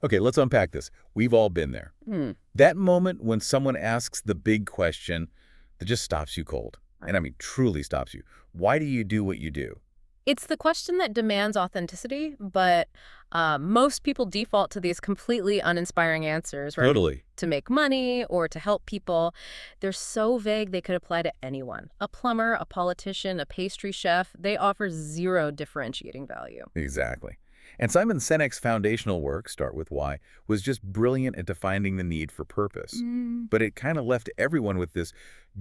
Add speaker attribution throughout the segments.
Speaker 1: Okay, let's unpack this. We've all been there.
Speaker 2: Hmm.
Speaker 1: That moment when someone asks the big question that just stops you cold.
Speaker 2: Right.
Speaker 1: And I mean, truly stops you. Why do you do what you do?
Speaker 2: It's the question that demands authenticity, but most people default to these completely uninspiring answers, right?
Speaker 1: Totally.
Speaker 2: To make money or to help people. They're so vague they could apply to anyone. A plumber, a politician, a pastry chef, they offer zero differentiating value.
Speaker 1: Exactly. And Simon Sinek's foundational work, Start With Why, was just brilliant at defining the need for purpose. But it kind of left everyone with this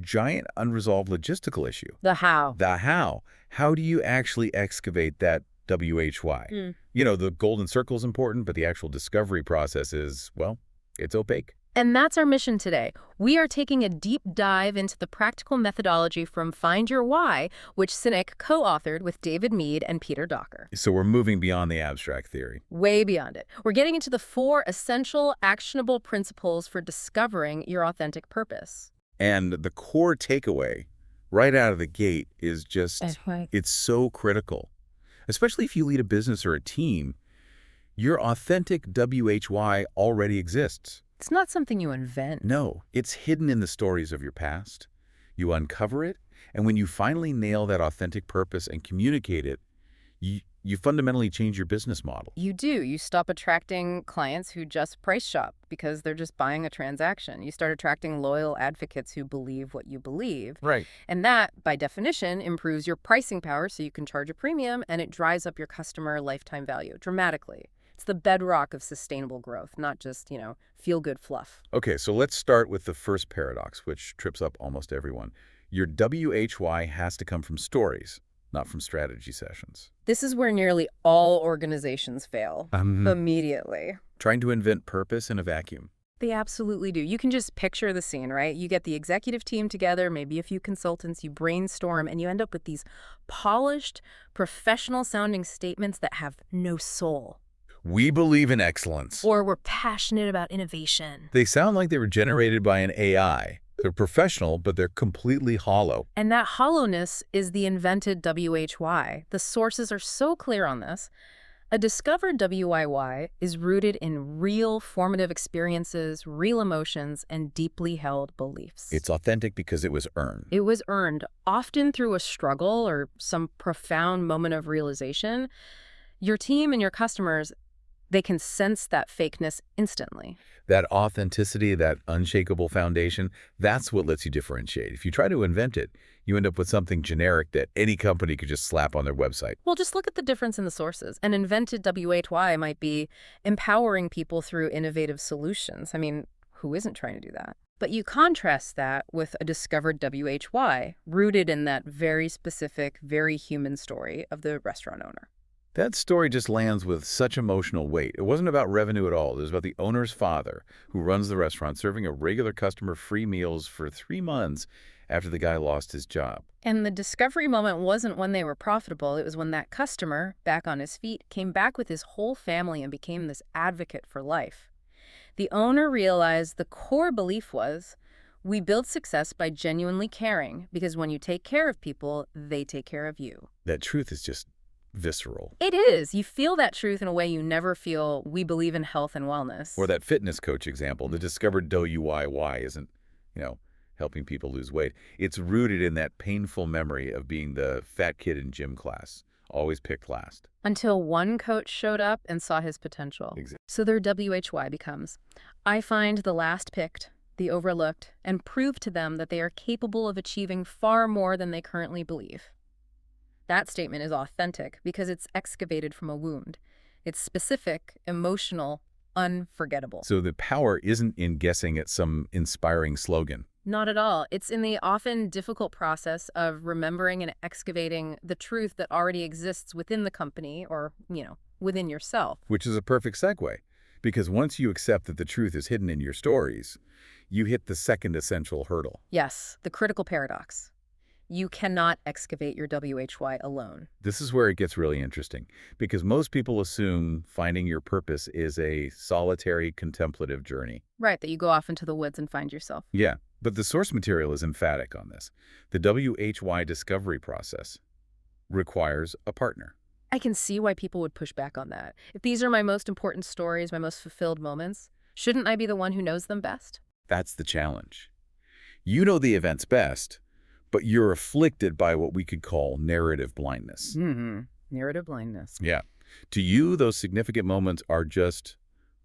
Speaker 1: giant unresolved logistical issue.
Speaker 2: The how.
Speaker 1: The how. How do you actually excavate that WHY? You know, the golden circle is important, but the actual discovery process is, well, it's opaque.
Speaker 2: And that's our mission today. We are taking a deep dive into the practical methodology from Find Your Why, which Sinek co-authored with David Mead and Peter Docker.
Speaker 1: So we're moving beyond the abstract theory.
Speaker 2: Way beyond it. We're getting into the 4 essential, actionable principles for discovering your authentic purpose.
Speaker 1: And the core takeaway right out of the gate is just, it's so critical. Especially if you lead a business or a team, your authentic WHY already exists.
Speaker 2: It's not something you invent.
Speaker 1: No, it's hidden in the stories of your past. You uncover it, and when you finally nail that authentic purpose and communicate it, you fundamentally change your business model.
Speaker 2: You do. You stop attracting clients who just price shop because they're just buying a transaction. You start attracting loyal advocates who believe what you believe.
Speaker 1: Right.
Speaker 2: And that, by definition, improves your pricing power so you can charge a premium, and it drives up your customer lifetime value dramatically. It's the bedrock of sustainable growth, not just, feel-good fluff.
Speaker 1: Okay, so let's start with the first paradox, which trips up almost everyone. Your WHY has to come from stories, not from strategy sessions.
Speaker 2: This is where nearly all organizations fail immediately.
Speaker 1: Trying to invent purpose in a vacuum.
Speaker 2: They absolutely do. You can just picture the scene, right? You get the executive team together, maybe a few consultants, you brainstorm, and you end up with these polished, professional-sounding statements that have no soul.
Speaker 1: We believe in excellence.
Speaker 2: Or we're passionate about innovation.
Speaker 1: They sound like they were generated by an AI. They're professional, but they're completely hollow.
Speaker 2: And that hollowness is the invented WHY. The sources are so clear on this. A discovered WIY is rooted in real formative experiences, real emotions, and deeply held beliefs.
Speaker 1: It's authentic because it was earned.
Speaker 2: It was earned, often through a struggle or some profound moment of realization. Your team and your customers, they can sense that fakeness instantly.
Speaker 1: That authenticity, that unshakable foundation, that's what lets you differentiate. If you try to invent it, you end up with something generic that any company could just slap on their website.
Speaker 2: Well, just look at the difference in the sources. An invented WHY might be empowering people through innovative solutions. I mean, who isn't trying to do that? But you contrast that with a discovered WHY, rooted in that very specific, very human story of the restaurant owner.
Speaker 1: That story just lands with such emotional weight. It wasn't about revenue at all. It was about the owner's father, who runs the restaurant, serving a regular customer free meals for 3 months after the guy lost his job.
Speaker 2: And the discovery moment wasn't when they were profitable. It was when that customer, back on his feet, came back with his whole family and became this advocate for life. The owner realized the core belief was, we build success by genuinely caring, because when you take care of people, they take care of you.
Speaker 1: That truth is just visceral.
Speaker 2: It is. You feel that truth in a way you never feel. We believe in health and wellness.
Speaker 1: Or that fitness coach example, the discovered WIY isn't, helping people lose weight. It's rooted in that painful memory of being the fat kid in gym class, always picked last.
Speaker 2: Until one coach showed up and saw his potential.
Speaker 1: Exactly.
Speaker 2: So their WHY becomes, I find the last picked, the overlooked, and prove to them that they are capable of achieving far more than they currently believe. That statement is authentic because it's excavated from a wound. It's specific, emotional, unforgettable.
Speaker 1: So the power isn't in guessing at some inspiring slogan.
Speaker 2: Not at all. It's in the often difficult process of remembering and excavating the truth that already exists within the company or, within yourself.
Speaker 1: Which is a perfect segue, because once you accept that the truth is hidden in your stories, you hit the second essential hurdle.
Speaker 2: Yes, the critical paradox. You cannot excavate your WHY alone.
Speaker 1: This is where it gets really interesting, because most people assume finding your purpose is a solitary, contemplative journey.
Speaker 2: Right, that you go off into the woods and find yourself.
Speaker 1: Yeah, but the source material is emphatic on this. The WHY discovery process requires a partner.
Speaker 2: I can see why people would push back on that. If these are my most important stories, my most fulfilled moments, shouldn't I be the one who knows them best?
Speaker 1: That's the challenge. You know the events best, but you're afflicted by what we could call narrative blindness.
Speaker 2: Narrative blindness.
Speaker 1: Yeah. To you, those significant moments are just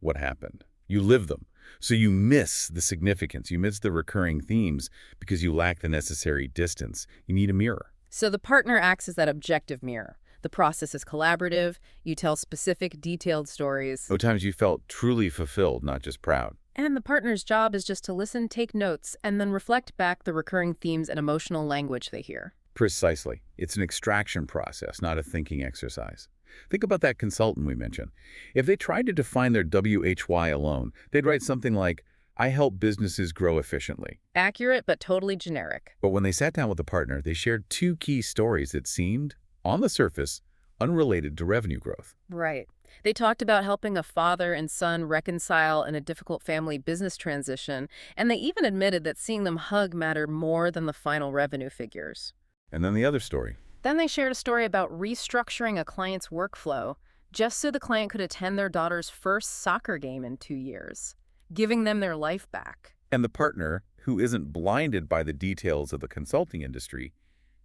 Speaker 1: what happened. You live them. So you miss the significance. You miss the recurring themes because you lack the necessary distance. You need a mirror.
Speaker 2: So the partner acts as that objective mirror. The process is collaborative. You tell specific, detailed stories.
Speaker 1: Oh, times you felt truly fulfilled, not just proud.
Speaker 2: And the partner's job is just to listen, take notes, and then reflect back the recurring themes and emotional language they hear.
Speaker 1: Precisely. It's an extraction process, not a thinking exercise. Think about that consultant we mentioned. If they tried to define their WHY alone, they'd write something like, I help businesses grow efficiently.
Speaker 2: Accurate, but totally generic.
Speaker 1: But when they sat down with a partner, they shared two key stories that seemed, on the surface, unrelated to revenue growth.
Speaker 2: Right. They talked about helping a father and son reconcile in a difficult family business transition, and they even admitted that seeing them hug mattered more than the final revenue figures.
Speaker 1: And then the other story.
Speaker 2: Then they shared a story about restructuring a client's workflow just so the client could attend their daughter's first soccer game in 2 years, giving them their life back.
Speaker 1: And the partner, who isn't blinded by the details of the consulting industry,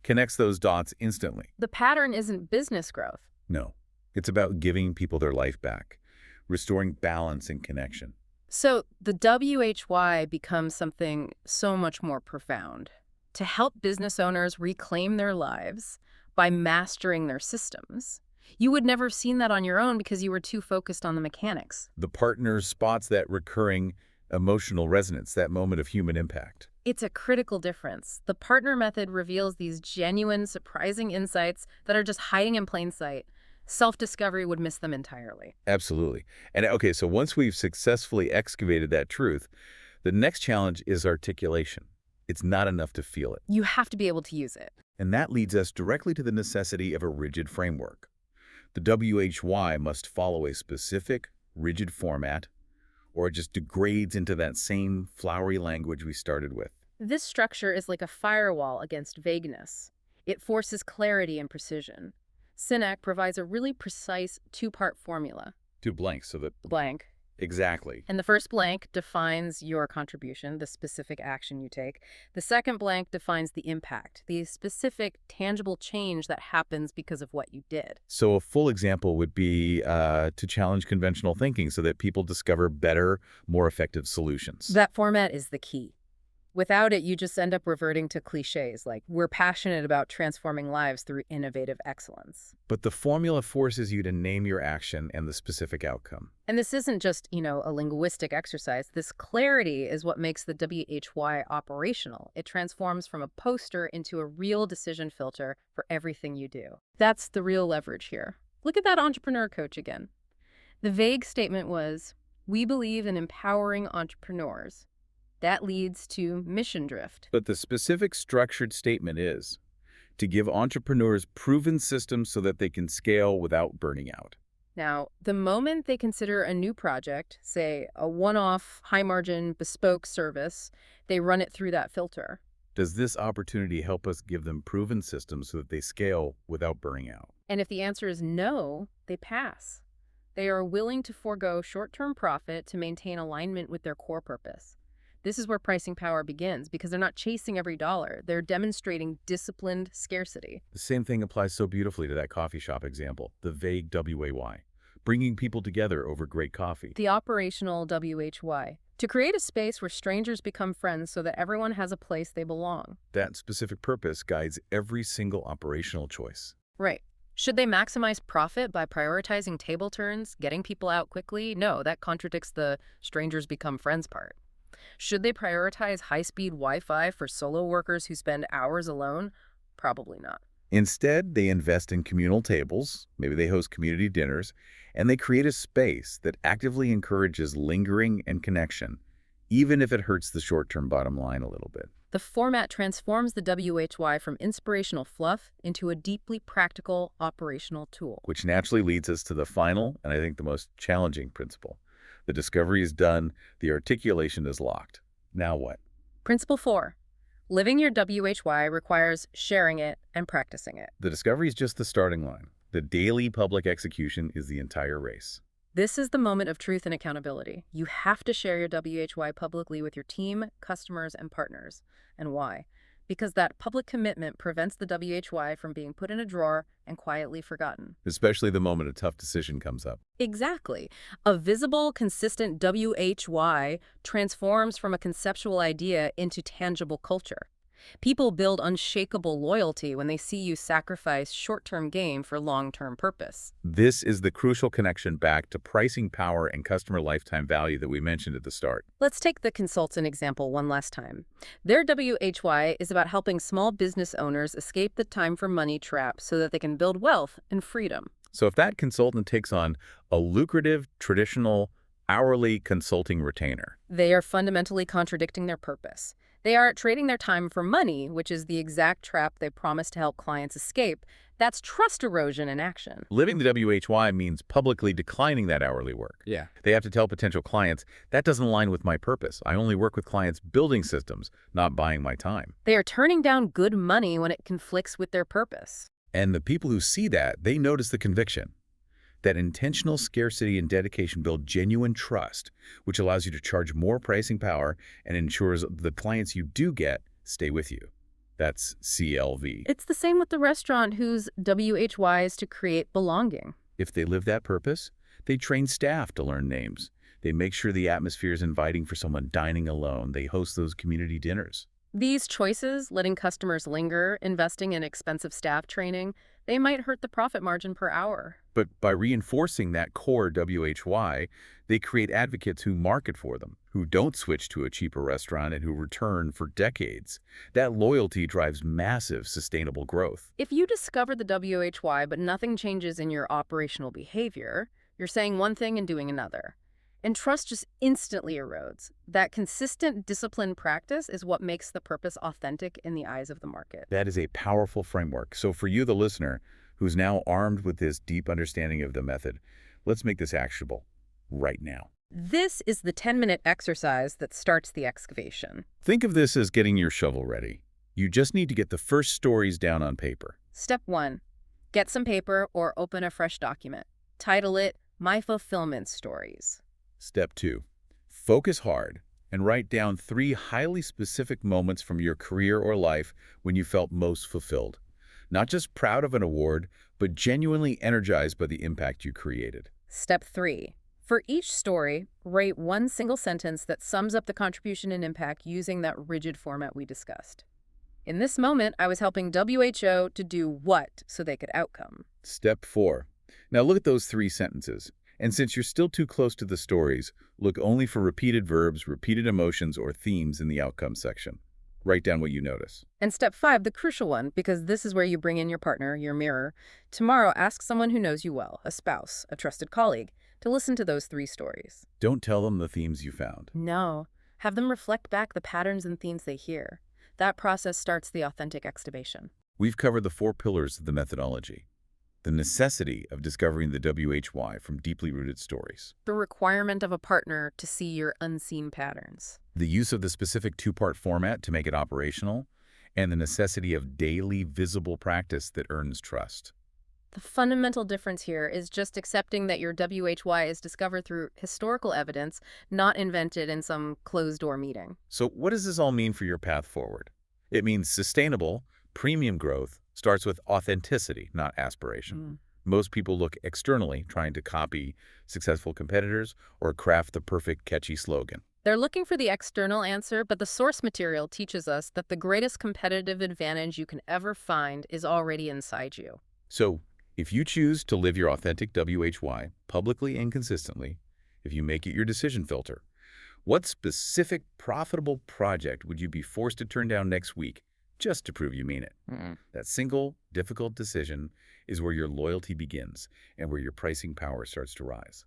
Speaker 1: connects those dots instantly.
Speaker 2: The pattern isn't business growth.
Speaker 1: No, it's about giving people their life back, restoring balance and connection.
Speaker 2: So the WHY becomes something so much more profound. To help business owners reclaim their lives by mastering their systems. You would never have seen that on your own because you were too focused on the mechanics.
Speaker 1: The partner spots that recurring emotional resonance, that moment of human impact.
Speaker 2: It's a critical difference. The partner method reveals these genuine, surprising insights that are just hiding in plain sight. Self-discovery would miss them entirely.
Speaker 1: Absolutely. And okay, so once we've successfully excavated that truth, the next challenge is articulation. It's not enough to feel it.
Speaker 2: You have to be able to use it.
Speaker 1: And that leads us directly to the necessity of a rigid framework. The WHY must follow a specific, rigid format, or it just degrades into that same flowery language we started with.
Speaker 2: This structure is like a firewall against vagueness. It forces clarity and precision. Sinek provides a really precise two-part formula.
Speaker 1: Two blanks, so that...
Speaker 2: Blank.
Speaker 1: Exactly.
Speaker 2: And the first blank defines your contribution, the specific action you take. The second blank defines the impact, the specific, tangible change that happens because of what you did.
Speaker 1: So a full example would be to challenge conventional thinking so that people discover better, more effective solutions.
Speaker 2: That format is the key. Without it, you just end up reverting to cliches like, we're passionate about transforming lives through innovative excellence.
Speaker 1: But the formula forces you to name your action and the specific outcome.
Speaker 2: And this isn't just, a linguistic exercise. This clarity is what makes the WHY operational. It transforms from a poster into a real decision filter for everything you do. That's the real leverage here. Look at that entrepreneur coach again. The vague statement was, we believe in empowering entrepreneurs. That leads to mission drift.
Speaker 1: But the specific structured statement is to give entrepreneurs proven systems so that they can scale without burning out.
Speaker 2: Now, the moment they consider a new project, say a one-off, high-margin, bespoke service, they run it through that filter.
Speaker 1: Does this opportunity help us give them proven systems so that they scale without burning out?
Speaker 2: And if the answer is no, they pass. They are willing to forego short-term profit to maintain alignment with their core purpose. This is where pricing power begins because they're not chasing every dollar. They're demonstrating disciplined scarcity.
Speaker 1: The same thing applies so beautifully to that coffee shop example, the vague WAY, bringing people together over great coffee.
Speaker 2: The operational WHY, to create a space where strangers become friends so that everyone has a place they belong.
Speaker 1: That specific purpose guides every single operational choice.
Speaker 2: Right. Should they maximize profit by prioritizing table turns, getting people out quickly? No, that contradicts the strangers become friends part. Should they prioritize high-speed Wi-Fi for solo workers who spend hours alone? Probably not.
Speaker 1: Instead, they invest in communal tables, maybe they host community dinners, and they create a space that actively encourages lingering and connection, even if it hurts the short-term bottom line a little bit.
Speaker 2: The format transforms the WHY from inspirational fluff into a deeply practical operational tool.
Speaker 1: Which naturally leads us to the final, and I think the most challenging principle. The discovery is done, the articulation is locked. Now what?
Speaker 2: Principle 4. Living your WHY requires sharing it and practicing it.
Speaker 1: The discovery is just the starting line. The daily public execution is the entire race.
Speaker 2: This is the moment of truth and accountability. You have to share your WHY publicly with your team, customers, and partners. And why? Because that public commitment prevents the WHY from being put in a drawer and quietly forgotten.
Speaker 1: Especially the moment a tough decision comes up.
Speaker 2: Exactly. A visible, consistent WHY transforms from a conceptual idea into tangible culture. People build unshakable loyalty when they see you sacrifice short-term gain for long-term purpose.
Speaker 1: This is the crucial connection back to pricing power and customer lifetime value that we mentioned at the start.
Speaker 2: Let's take the consultant example one last time. Their WHY is about helping small business owners escape the time for money trap so that they can build wealth and freedom.
Speaker 1: So if that consultant takes on a lucrative, traditional, hourly consulting retainer,
Speaker 2: they are fundamentally contradicting their purpose. They are trading their time for money, which is the exact trap they promised to help clients escape. That's trust erosion in action.
Speaker 1: living the WHY means publicly declining that hourly work.
Speaker 3: Yeah.
Speaker 1: They have to tell potential clients, that doesn't align with my purpose. I only work with clients building systems, not buying my time.
Speaker 2: They are turning down good money when it conflicts with their purpose.
Speaker 1: And the people who see that, they notice the conviction. That intentional scarcity and dedication build genuine trust, which allows you to charge more pricing power and ensures the clients you do get stay with you. That's CLV.
Speaker 2: It's the same with the restaurant whose WHY is to create belonging.
Speaker 1: If they live that purpose, they train staff to learn names. They make sure the atmosphere is inviting for someone dining alone. They host those community dinners.
Speaker 2: These choices, letting customers linger, investing in expensive staff training, they might hurt the profit margin per hour.
Speaker 1: But by reinforcing that core WHY, they create advocates who market for them, who don't switch to a cheaper restaurant and who return for decades. That loyalty drives massive sustainable growth.
Speaker 2: If you discover the WHY but nothing changes in your operational behavior, you're saying one thing and doing another. And trust just instantly erodes. That consistent, disciplined practice is what makes the purpose authentic in the eyes of the market.
Speaker 1: That is a powerful framework. So for you, the listener, who's now armed with this deep understanding of the method, let's make this actionable right now.
Speaker 2: This is the 10-minute exercise that starts the excavation.
Speaker 1: Think of this as getting your shovel ready. You just need to get the first stories down on paper.
Speaker 2: Step 1. Get some paper or open a fresh document. Title it, My Fulfillment Stories.
Speaker 1: Step 2. Focus hard and write down 3 highly specific moments from your career or life when you felt most fulfilled. Not just proud of an award, but genuinely energized by the impact you created.
Speaker 2: Step 3. For each story, write one single sentence that sums up the contribution and impact using that rigid format we discussed. In this moment, I was helping WHO to do what so they could outcome.
Speaker 1: Step 4. Now look at those 3 sentences. And since you're still too close to the stories, look only for repeated verbs, repeated emotions, or themes in the outcome section. Write down what you notice.
Speaker 2: And step 5, the crucial one, because this is where you bring in your partner, your mirror. Tomorrow, ask someone who knows you well, a spouse, a trusted colleague, to listen to those 3 stories.
Speaker 1: Don't tell them the themes you found.
Speaker 2: No. Have them reflect back the patterns and themes they hear. That process starts the authentic excavation.
Speaker 1: We've covered the 4 pillars of the methodology. The necessity of discovering the WHY from deeply rooted stories.
Speaker 2: The requirement of a partner to see your unseen patterns.
Speaker 1: The use of the specific 2-part format to make it operational, and the necessity of daily visible practice that earns trust.
Speaker 2: The fundamental difference here is just accepting that your WHY is discovered through historical evidence, not invented in some closed-door meeting.
Speaker 1: So what does this all mean for your path forward? It means sustainable, premium growth starts with authenticity, not aspiration. Most people look externally, trying to copy successful competitors or craft the perfect catchy slogan.
Speaker 2: They're looking for the external answer, but the source material teaches us that the greatest competitive advantage you can ever find is already inside you.
Speaker 1: So if you choose to live your authentic WHY publicly and consistently, if you make it your decision filter, what specific profitable project would you be forced to turn down next week just to prove you mean it? That single, difficult decision is where your loyalty begins and where your pricing power starts to rise.